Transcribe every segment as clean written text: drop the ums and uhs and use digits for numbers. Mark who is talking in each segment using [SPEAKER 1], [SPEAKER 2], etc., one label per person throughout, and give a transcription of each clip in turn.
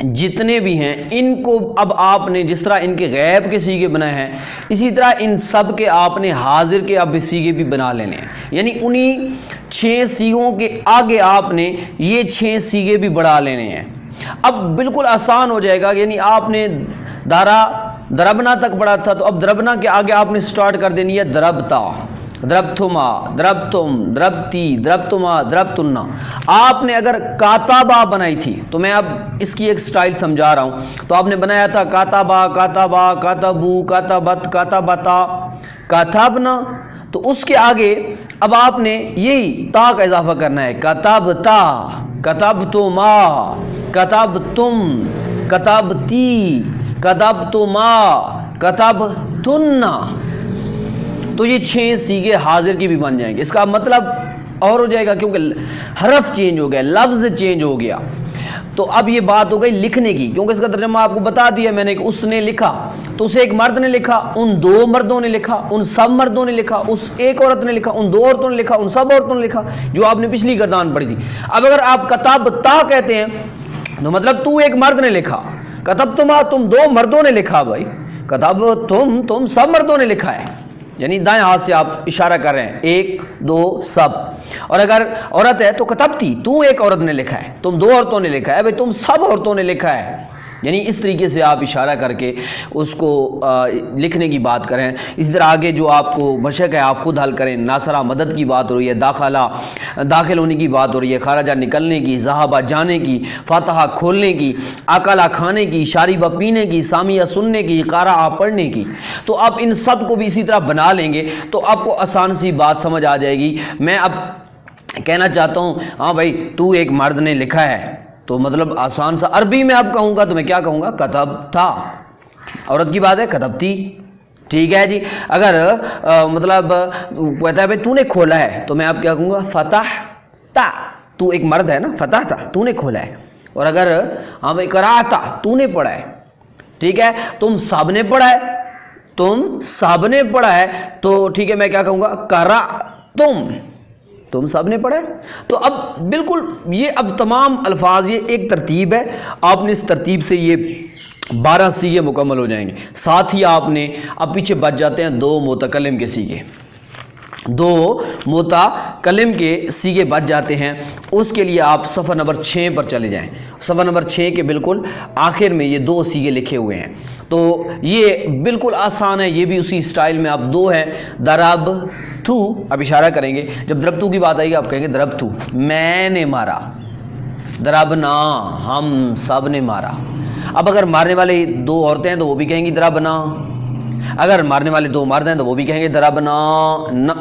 [SPEAKER 1] جتنے بھی ہیں ان کو اب آپ نے جس طرح ان کے غیب کے سیغے بنائے ہیں اسی طرح ان سب کے آپ نے حاضر کے اب سیغے بھی بنا لینے ہیں، یعنی انہی 6 سیغوں کے آگے آپ نے یہ 6 سیغے بھی بڑھا لینے ہیں۔ اب بالکل آسان ہو جائے گا، یعنی آپ نے دربنا تک پڑھا تھا تو اب دربنا کے آگے آپ نے سٹارٹ کر دینی ہے دربتا، دربتما، دربتم، دربتی، دربتما، دربتنا۔ آپ نے اگر کاتابا بنائی تھی تو میں اب اس کی ایک سٹائل سمجھا رہا ہوں، تو آپ نے بنایا تھا کاتابا، کاتابا، کاتبو، کاتبت، کاتبتا، کاتبنا، تو اس کے آگے اب آپ نے یہی تا کا اضافہ کرنا ہے، کتبتا، کتبتما، کتبتم، کتبتی، کتبتما، کتبتنا۔ تو یہ 6 سیغے حاضر کی بھی بن جائیں گے۔ اس کا مطلب اور ہو جائے گا کیونکہ حرف چینج ہو گیا، لفظ چینج ہو گیا۔ تو اب یہ بات ہو گئی لکھنے کی، کیونکہ اس کا ترجمہ آپ کو بتا دیا میں نے کہ اس نے لکھا، تو اسے ایک مرد نے لکھا، ان 2 مردوں نے لکھا، ان سب مردوں نے لکھا، اس ایک عورت نے لکھا، ان 2 عورتوں نے لکھا، ان سب عورتوں نے لکھا، جو آپ نے پچھلی گردان پڑھی تھی۔ اب اگر آپ کتابتا کہتے ہیں تو مطلب تو ایک مرد نے لکھا، کتبتما تم 2 مردوں نے لکھا، بھائی کتب تم سب مردوں نے لکھا ہے، یعنی دائیں ہاتھ سے آپ اشارہ کر رہے ہیں 1 2 سب۔ اور اگر عورت ہے تو کتبتی تو ایک عورت نے لکھا ہے، تم 2 عورتوں نے لکھا ہے، بھائی تم سب عورتوں نے لکھا ہے، یعنی اس طریقے سے آپ اشارہ کر کے اس کو لکھنے کی بات کریں۔ اسی طرح آگے جو آپ کو مشق ہے آپ خود حل کریں۔ ناصرہ مدد کی بات ہو رہی ہے، داخل ہونے کی بات ہو رہی ہے، خارجہ نکلنے کی، ذہابہ جانے کی، فاتحہ کھولنے کی، اکلا کھانے کی، شاربہ پینے کی، سامیہ سننے کی، قارعہ پڑھنے کی۔ تو آپ ان سب کو بھی اسی طرح بنا لیں گے تو آپ کو آسان سی بات سمجھ آ جائے گی۔ میں اب کہنا چاہتا ہوں ہاں بھائی تو ایک مرد نے لکھا ہے، تو مطلب آسان سا عربی میں اب کہوں گا تو میں کیا کہوں گا، کتب تھا، عورت کی بات ہے کتبتی، ٹھیک ہے جی۔ اگر مطلب کہتا ہے بھائی تو نے کھولا ہے تو میں اب کیا کہوں گا، فتح تا، تو ایک مرد ہے نا، فتح تھا تو نے کھولا ہے۔ اور اگر ہاں بھائی قرأتا تو نے پڑھا ہے، ٹھیک ہے، تم سب نے پڑھا ہے، تم سب نے پڑھا ہے، تو ٹھیک ہے میں کیا کہوں گا، تم سب نے پڑھا ہے۔ تو اب بالکل یہ اب تمام الفاظ یہ ایک ترتیب ہے، آپ نے اس ترتیب سے یہ 12 سیغے مکمل ہو جائیں گے۔ ساتھ ہی آپ نے اب پیچھے بچ جاتے ہیں 2 متکلم کے سیغے، 2 متکلم کے سیغے بچ جاتے ہیں۔ اس کے لیے آپ صفحہ نمبر 6 پر چلے جائیں، صفحہ نمبر 6 کے بالکل آخر میں یہ 2 سیغے لکھے ہوئے ہیں، تو یہ بالکل آسان ہے، یہ بھی اسی سٹائل میں۔ اب 2 ہے درب تو، اب اشارہ کریں گے، جب درب تو کی بات آئے گی آپ کہیں گے درب تو، میں نے مارا، دربنا ہم سب نے مارا۔ اب اگر مارنے والے 2 عورتیں ہیں تو وہ بھی کہیں گی دربنا، اگر مارنے والے 2 مرد ہیں تو وہ بھی کہیں گے دربنا۔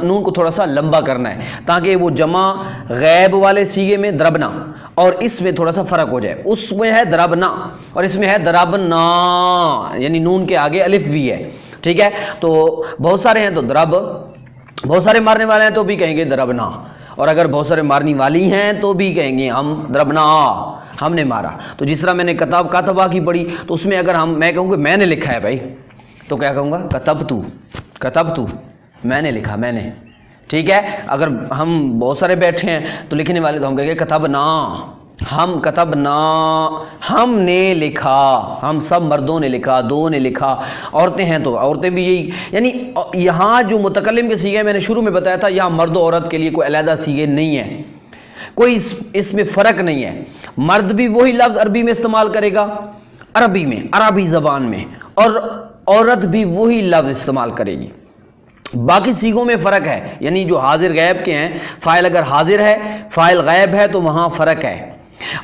[SPEAKER 1] نون کو تھوڑا سا لمبا کرنا ہے تاکہ وہ جمع غیب والے سیغے میں دربنا اور اس میں تھوڑا سا فرق ہو جائے، اس میں ہے دربنا اور اس میں ہے دربنا، یعنی نون کے آگے الف بھی ہے، ٹھیک ہے۔ تو بہت سارے ہیں تو درب، بہت سارے مارنے والے ہیں تو بھی کہیں گے دربنا، اور اگر بہت سارے مارنی والی ہیں تو بھی کہیں گے ہم دربنا، ہم نے مارا۔ تو جس طرح میں نے کاتبہ کی پڑھی تو اس میں اگر میں کہوں کہ میں نے لکھا ہے بھائی تو کیا کہوں گا، کتبتو، میں نے لکھا، میں نے، ٹھیک ہے۔ اگر ہم بہت سارے بیٹھے ہیں تو لکھنے والے تو ہم کہیں گے کتبنا، ہم کتبنا، ہم نے لکھا، ہم سب مردوں نے لکھا، 2 نے لکھا، عورتیں ہیں تو عورتیں بھی یہی، یعنی یہاں جو متکلم کے سیغے میں نے شروع میں بتایا تھا، یہاں مرد و عورت کے لیے کوئی علیحدہ سیغے نہیں ہیں، کوئی اس میں فرق نہیں ہے۔ مرد بھی وہی لفظ عربی میں استعمال کرے گا، عربی میں، عربی زبان میں، اور عورت بھی وہی لفظ استعمال کرے گی۔ باقی سیغوں میں فرق ہے، یعنی جو حاضر غیب کے ہیں، فاعل اگر حاضر ہے، فاعل غیب ہے تو وہاں فرق ہے،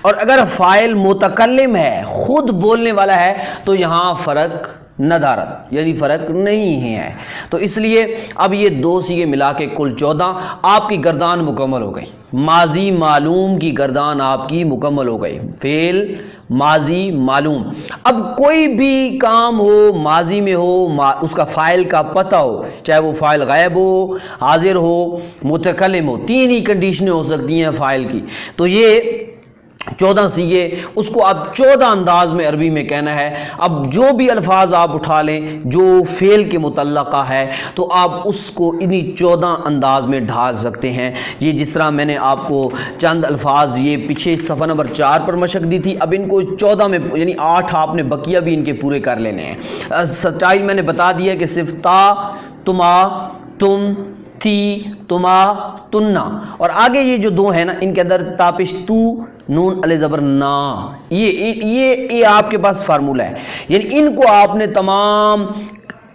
[SPEAKER 1] اور اگر فاعل متکلم ہے، خود بولنے والا ہے تو یہاں فرق ندارت، یعنی فرق نہیں ہے۔ تو اس لیے اب یہ 2 سیغے ملا کے کل 14، آپ کی گردان مکمل ہو گئی، ماضی معلوم کی گردان آپ کی مکمل ہو گئی، فعل ماضی معلوم۔ اب کوئی بھی کام ہو ماضی میں ہو، اس کا فاعل کا پتہ ہو، چاہے وہ فاعل غائب ہو، حاضر ہو، متکلم ہو، 3 ہی کنڈیشنیں ہو سکتی ہیں فاعل کی۔ تو یہ 14 سیغے، اس کو آپ 14 انداز میں عربی میں کہنا ہے۔ اب جو بھی الفاظ آپ اٹھا لیں جو فعل کے متعلقہ ہے تو آپ اس کو انہی 14 انداز میں ڈھال سکتے ہیں۔ یہ جس طرح میں نے آپ کو چند الفاظ یہ پیچھے صفحہ نمبر 4 پر مشق دی تھی، اب ان کو 14 میں یعنی 8 آپ نے بقیہ بھی ان کے پورے کر لینے ہیں۔ سٹائل میں نے بتا دیا کہ صرف تا، تما، تم، تھی، تما، تننا، اور آگے یہ جو دو ہیں نا ان کے اندر تاپش تو، نون علیہ زبر نا، یہ آپ کے پاس فارمولہ ہے، یعنی ان کو آپ نے تمام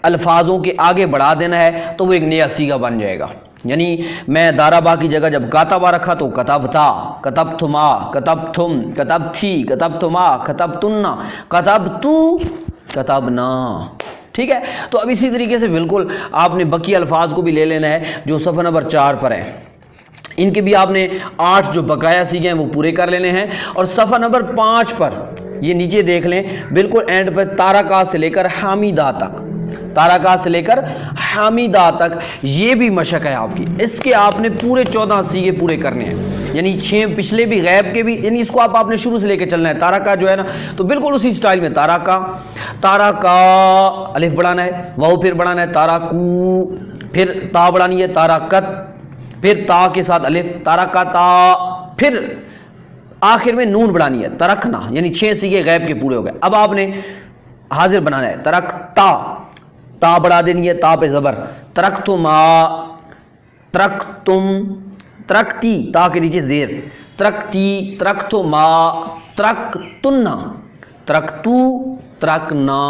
[SPEAKER 1] الفاظوں کے آگے بڑھا دینا ہے تو وہ ایک نیا سیغہ بن جائے گا۔ یعنی میں دارابا کی جگہ جب کاتبا رکھا تو کتبتا، کتبتما، کتبتم، کتبتھی، کتبتما، کتبتنا، کتبتو، کتبنا، ٹھیک ہے۔ تو اب اسی طریقے سے بالکل آپ نے بقیہ الفاظ کو بھی لے لینا ہے جو صفحہ نمبر 4 پر ہے، ان کے بھی آپ نے 8 جو بقایا سیکھے ہیں وہ پورے کر لینے ہیں۔ اور صفحہ نمبر 5 پر یہ نیچے دیکھ لیں، بالکل اینڈ پر تارکا سے لے کر حامیدہ تک، تارکا سے لے کر حامیدہ تک یہ بھی مشق ہے آپ کی، اس کے آپ نے پورے 14 سیغے پورے کرنے ہیں، یعنی 6 پچھلے بھی غیب کے بھی، یعنی اس کو آپ نے شروع سے لے کے چلنا ہے۔ تارکا جو ہے نا تو بالکل اسی سٹائل میں تارکا، تارکا الف بڑھانا ہے، واو پھر بڑھانا ہے، تارکو، پھر تا بڑھانی ہے، تارکت، پھر تا کے ساتھ الف، تارکتا، پھر آخر میں نون بڑھانی ہے، ترکنا، یعنی 6 سیغے غیب کے پورے ہو گئے۔ اب آپ نے حاضر بنانا ہے، ترکتا، تا بڑھا دینی ہے، تا پہ زبر، ترکتما، ترکتم، ترکتی، تا کے نیچے زیر، ترکتی، ترکتما، ترکتنا، ترکتو، ترکنا۔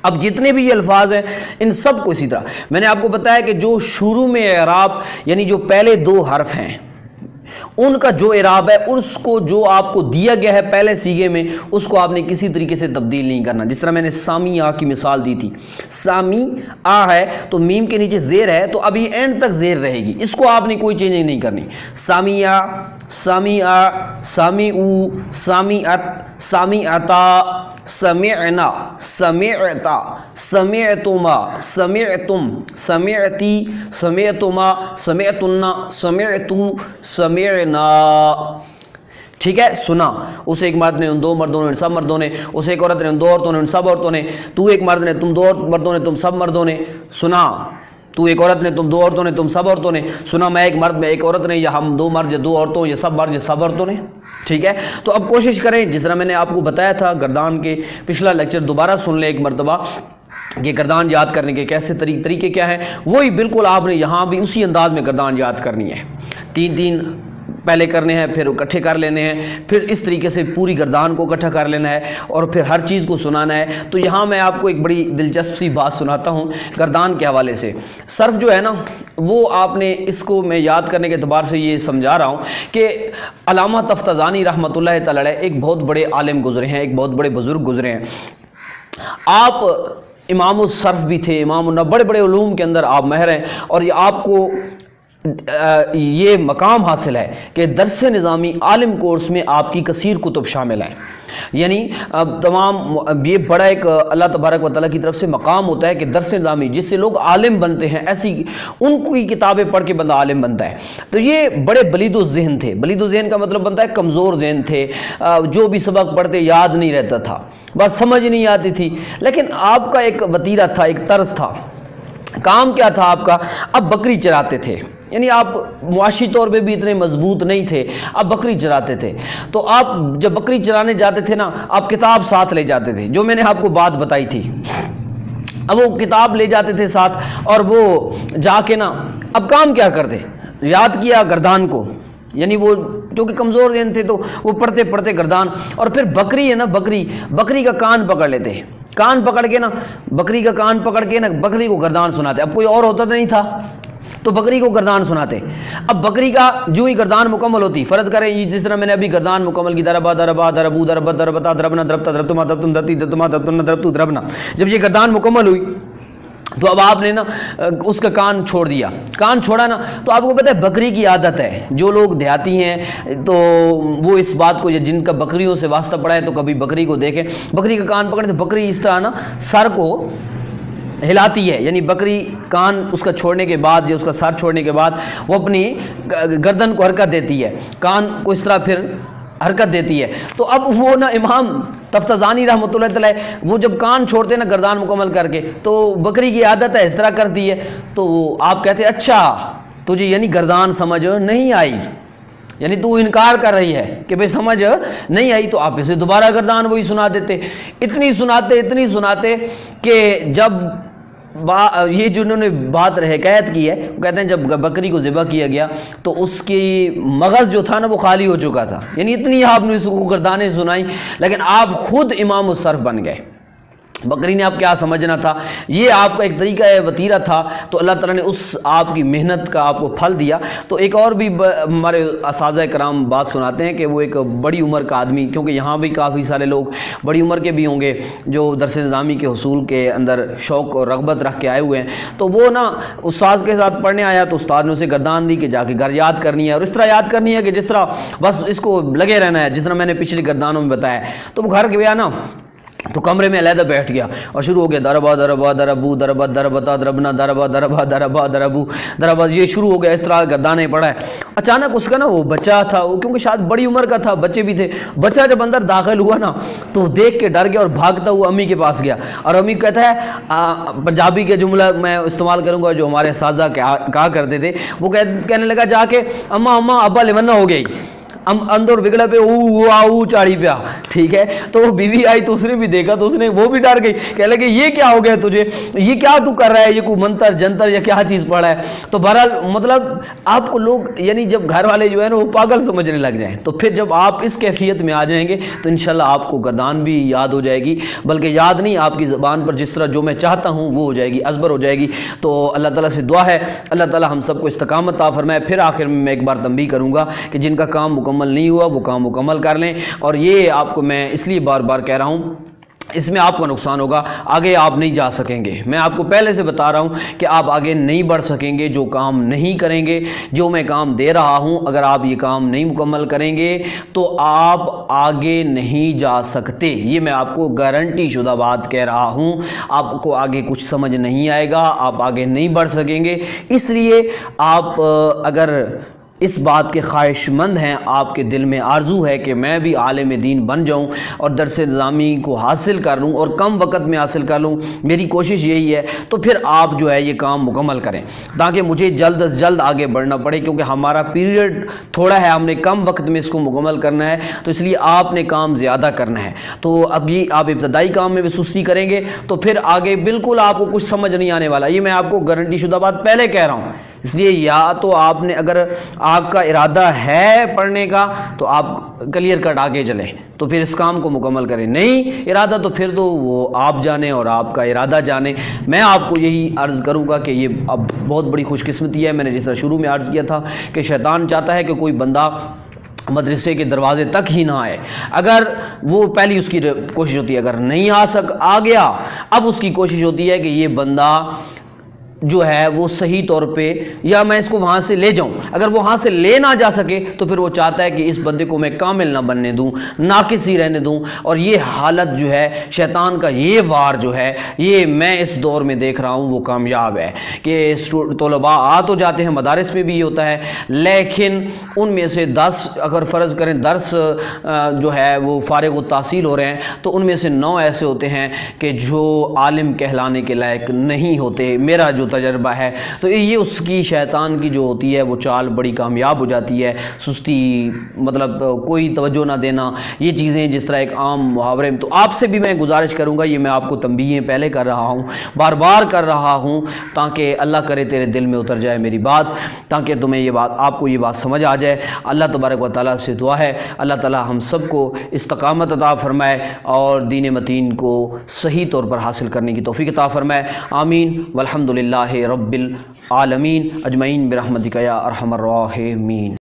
[SPEAKER 1] اب جتنے بھی یہ الفاظ ہیں ان سب کو اسی طرح میں نے آپ کو بتایا کہ جو شروع میں اعراب یعنی جو پہلے 2 حرف ہیں ان کا جو اعراب ہے اس کو جو آپ کو دیا گیا ہے پہلے سیغے میں اس کو آپ نے کسی طریقے سے تبدیل نہیں کرنا۔ جس طرح میں نے سامی آ کی مثال دی تھی، سامی آ ہے تو میم کے نیچے زیر ہے تو اب یہ اینڈ تک زیر رہے گی، اس کو آپ نے کوئی چینج نہیں کرنی۔ سامی آ، سامی آ، سامی او، سامی ات، سامی اتا، سمعنا، سمعتا، سمعتما، سمعتم، سمعتی، سمعتما، سمعتنا، سمعتو، سمعنا، ٹھیک ہے۔ سنا، اس ایک مرد نے ان 2 مردوں نے ان سب مردوں نے، اس ایک عورت نے ان 2 عورتوں نے ان سب عورتوں نے، تو ایک مرد نے تم 2 مردوں نے تم سب مردوں نے سنا، تو ایک عورت نے تم 2 عورتوں نے تم سب عورتوں نے سنا، میں ایک مرد میں ایک عورت نے، یا ہم 2 مرد یا 2 عورتوں، یا سب مرد یا سب عورتوں نے، ٹھیک ہے۔ تو اب کوشش کریں جس طرح میں نے آپ کو بتایا تھا گردان کے پچھلا لیکچر دوبارہ سن لیں ایک مرتبہ کہ گردان یاد کرنے کے کیسے طریقے کیا ہیں، وہی بالکل آپ نے یہاں بھی اسی انداز میں گردان یاد کرنی ہے، 3 پہلے کرنے ہیں، پھر اکٹھے کر لینے ہیں، پھر اس طریقے سے پوری گردان کو اکٹھا کر لینا ہے اور پھر ہر چیز کو سنانا ہے۔ تو یہاں میں آپ کو ایک بڑی دلچسپ سی بات سناتا ہوں گردان کے حوالے سے۔ صرف جو ہے نا وہ آپ نے اس کو میں یاد کرنے کے اعتبار سے یہ سمجھا رہا ہوں کہ علامہ تفتزانی رحمۃ اللہ تعالی علیہ ایک بہت بڑے عالم گزرے ہیں، ایک بہت بڑے بزرگ گزرے ہیں۔ آپ امام الصرف بھی تھے، بڑے بڑے علوم کے اندر آپ ماہر ہیں، اور یہ آپ کو یہ مقام حاصل ہے کہ درس نظامی عالم کورس میں آپ کی کثیر کتب شامل ہیں، یعنی تمام یہ بڑا ایک اللہ تبارک و تعالیٰ کی طرف سے مقام ہوتا ہے کہ درس نظامی جس سے لوگ عالم بنتے ہیں ایسی ان کی کتابیں پڑھ کے بندہ عالم بنتا ہے۔ تو یہ بڑے بلید الذہن تھے، بلید الذہن کا مطلب بنتا ہے کمزور ذہن تھے، جو بھی سبق پڑھتے یاد نہیں رہتا تھا، بس سمجھ نہیں آتی تھی، لیکن آپ کا ایک وتیرہ تھا، ایک طرز تھا، کام کیا تھا آپ کا؟ اب بکری چراتے تھے، یعنی آپ معاشی طور پہ بھی اتنے مضبوط نہیں تھے، آپ بکری چراتے تھے، تو آپ جب بکری چرانے جاتے تھے نا آپ کتاب ساتھ لے جاتے تھے، جو میں نے آپ کو بات بتائی تھی، اب وہ کتاب لے جاتے تھے ساتھ، اور وہ جا کے نا اب کام کیا کرتے؟ یاد کیا گردان کو، یعنی وہ جو کہ کمزور ذہن تھے تو وہ پڑھتے پڑھتے گردان، اور پھر بکری ہے نا بکری کا کان پکڑ لیتے، کان پکڑ کے نا بکری کا کان پکڑ کے نا بکری کو گردان سناتے، اب کوئی اور ہوتا تو نہیں تھا تو بکری کو گردان سناتے۔ اب بکری کا جو ہی گردان مکمل ہوتی، فرض کریں جس طرح میں نے ابھی گردان مکمل کی، دربا دربا دربو دربت دربتا دربنا دربتا دربتما دربتم درتی درتما دربتن دربتو دربنا، جب یہ گردان مکمل ہوئی تو اب آپ نے نا اس کا کان چھوڑ دیا، کان چھوڑا نا تو آپ کو پتہ ہے بکری کی عادت ہے، جو لوگ دیہاتی ہیں تو وہ اس بات کو، جن کا بکریوں سے واسطہ پڑا ہے تو کبھی بکری کو دیکھیں، بکری کا کان پکڑتے بکری اس طرح نا سر کو ہلاتی ہے، یعنی بکری کان اس کا چھوڑنے کے بعد یا اس کا سر چھوڑنے کے بعد وہ اپنی گردن کو حرکت دیتی ہے، کان کو اس طرح پھر حرکت دیتی ہے۔ تو اب وہ نا امام تفتزانی رحمۃ اللہ علیہ وہ جب کان چھوڑتے نا گردان مکمل کر کے، تو بکری کی عادت ہے اس طرح کرتی ہے، تو آپ کہتے اچھا تجھے یعنی گردان سمجھ نہیں آئی، یعنی تو انکار کر رہی ہے کہ بھئی سمجھ نہیں آئی، تو آپ اسے دوبارہ گردان وہی سنا دیتے، اتنی سناتے کہ جب یہ جنہوں نے بات حکایت کی ہے وہ کہتے ہیں جب بکری کو ذبح کیا گیا تو اس کی مغز جو تھا نا وہ خالی ہو چکا تھا، یعنی اتنی آپ نے اس کو گردانیں سنائی، لیکن آپ خود امام الصرف بن گئے۔ بکری نے آپ کیا سمجھنا تھا، یہ آپ کا ایک طریقہ وطیرہ تھا، تو اللہ تعالیٰ نے اس آپ کی محنت کا آپ کو پھل دیا۔ تو ایک اور بھی ہمارے اساتذہ کرام بات سناتے ہیں کہ وہ ایک بڑی عمر کا آدمی، کیونکہ یہاں بھی کافی سارے لوگ بڑی عمر کے بھی ہوں گے جو درس نظامی کے حصول کے اندر شوق اور رغبت رکھ کے آئے ہوئے ہیں، تو وہ نا استاذ کے ساتھ پڑھنے آیا تو استاد نے اسے گردان دی کہ جا کے گھر یاد کرنی ہے، اور اس طرح یاد کرنی ہے کہ جس طرح بس اس کو لگے رہنا ہے، جس طرح میں نے پچھلی گردانوں میں بتایا۔ تو وہ گھر گیا نا تو کمرے میں علیحدہ بیٹھ گیا اور شروع ہو گیا دربا دربا دربو دربا دربتا دربنا دربا دربا دربا دربو دربا، یہ شروع ہو گیا، اس طرح گردانے پڑھا ہے۔ اچانک اس کا نا وہ بچہ تھا، وہ کیونکہ شاید بڑی عمر کا تھا، بچے بھی تھے، بچہ جب اندر داخل ہوا نا تو دیکھ کے ڈر گیا اور بھاگتا ہوا امی کے پاس گیا، اور امی کہتا ہے پنجابی کے جملہ میں استعمال کروں گا جو ہمارے اساتذہ کہا کرتے تھے، وہ کہنے لگا جا کے اما اما ابا لیمنا ہو گئی، اندر بگڑا پہ او چاڑی پیا، ٹھیک ہے۔ تو وہ بیوی آئی تو اس نے بھی دیکھا تو اس نے وہ بھی ڈر گئی، کہنے لگے یہ کیا ہو گیا تجھے، یہ کیا تو کر رہا ہے، یہ کوئی منتر جنتر یا کیا چیز پڑھا ہے۔ تو بہرحال مطلب آپ کو لوگ یعنی جب گھر والے جو ہے نا وہ پاگل سمجھنے لگ جائیں، تو پھر جب آپ اس کیفیت میں آ جائیں گے تو انشاءاللہ آپ کو گردان بھی یاد ہو جائے گی، بلکہ یاد نہیں، آپ کی زبان پر جس طرح جو میں چاہتا ہوں وہ ہو جائے گی، ازبر ہو جائے گی۔ تو اللہ تعالیٰ سے دعا ہے اللہ تعالیٰ ہم سب کو استقامت عطا فرمائے۔ پھر آخر میں ایک بار تنبیہ کروں گا کہ جن کا کام مکمل نہیں ہوا وہ کام مکمل کر لیں، اور یہ آپ کو میں اس لیے بار بار کہہ رہا ہوں، اس میں آپ کو نقصان ہوگا، آگے آپ نہیں جا سکیں گے۔ میں آپ کو پہلے سے بتا رہا ہوں کہ آپ آگے نہیں بڑھ سکیں گے جو کام نہیں کریں گے، جو میں کام دے رہا ہوں اگر آپ یہ کام نہیں مکمل کریں گے تو آپ آگے نہیں جا سکتے، یہ میں آپ کو گارنٹی شدہ بات کہہ رہا ہوں۔ آپ کو آگے کچھ سمجھ نہیں آئے گا، آپ آگے نہیں بڑھ سکیں گے، اس لیے آپ اگر اس بات کے خواہش مند ہیں، آپ کے دل میں آرزو ہے کہ میں بھی عالم دین بن جاؤں اور درس نظامی کو حاصل کر لوں اور کم وقت میں حاصل کر لوں، میری کوشش یہی ہے، تو پھر آپ جو ہے یہ کام مکمل کریں تاکہ مجھے جلد از جلد آگے بڑھنا پڑے، کیونکہ ہمارا پیریڈ تھوڑا ہے، ہم نے کم وقت میں اس کو مکمل کرنا ہے، تو اس لیے آپ نے کام زیادہ کرنا ہے۔ تو اب یہ آپ ابتدائی کام میں بھی سستی کریں گے تو پھر آگے بالکل آپ کو کچھ سمجھ نہیں آنے والا، یہ میں آپ کو گارنٹی شدہ بات پہلے کہہ رہا ہوں۔ اس لیے یا تو آپ نے اگر آپ کا ارادہ ہے پڑھنے کا تو آپ کلیئر کٹ آگے چلیں تو پھر اس کام کو مکمل کریں، نہیں ارادہ تو پھر تو وہ آپ جانیں اور آپ کا ارادہ جانیں۔ میں آپ کو یہی عرض کروں گا کہ یہ اب بہت بڑی خوش قسمتی ہے، میں نے جس طرح شروع میں عرض کیا تھا کہ شیطان چاہتا ہے کہ کوئی بندہ مدرسے کے دروازے تک ہی نہ آئے، اگر وہ پہلی اس کی کوشش ہوتی ہے، اگر نہیں آ گیا اب اس کی کوشش ہوتی ہے کہ یہ بندہ جو ہے وہ صحیح طور پہ یا میں اس کو وہاں سے لے جاؤں، اگر وہ وہاں سے لے نہ جا سکے تو پھر وہ چاہتا ہے کہ اس بندے کو میں کامل نہ بننے دوں، ناقص ہی رہنے دوں، اور یہ حالت جو ہے شیطان کا یہ وار جو ہے یہ میں اس دور میں دیکھ رہا ہوں وہ کامیاب ہے کہ طلباء آ تو جاتے ہیں، مدارس میں بھی یہ ہوتا ہے، لیکن ان میں سے 10 اگر فرض کریں درس جو ہے وہ فارغ التحصیل ہو رہے ہیں تو ان میں سے 9 ایسے ہوتے ہیں کہ جو عالم کہلانے کے لائق نہیں ہوتے، میرا جو تجربہ ہے۔ تو یہ اس کی شیطان کی جو ہوتی ہے وہ چال بڑی کامیاب ہو جاتی ہے، سستی مطلب کوئی توجہ نہ دینا، یہ چیزیں جس طرح ایک عام محاورے میں۔ تو آپ سے بھی میں گزارش کروں گا، یہ میں آپ کو تنبیہیں پہلے کر رہا ہوں، بار بار کر رہا ہوں، تاکہ اللہ کرے تیرے دل میں اتر جائے میری بات، تاکہ تمہیں یہ بات آپ کو یہ بات سمجھ آ جائے۔ اللہ تبارک و تعالیٰ سے دعا ہے اللہ تعالیٰ ہم سب کو استقامت عطا فرمائے اور دین متین کو صحیح طور پر حاصل کرنے کی توفیق عطا فرمائے، آمین والحمد للہ رب العالمین اجمعین برحمتک یا ارحم الراحمین۔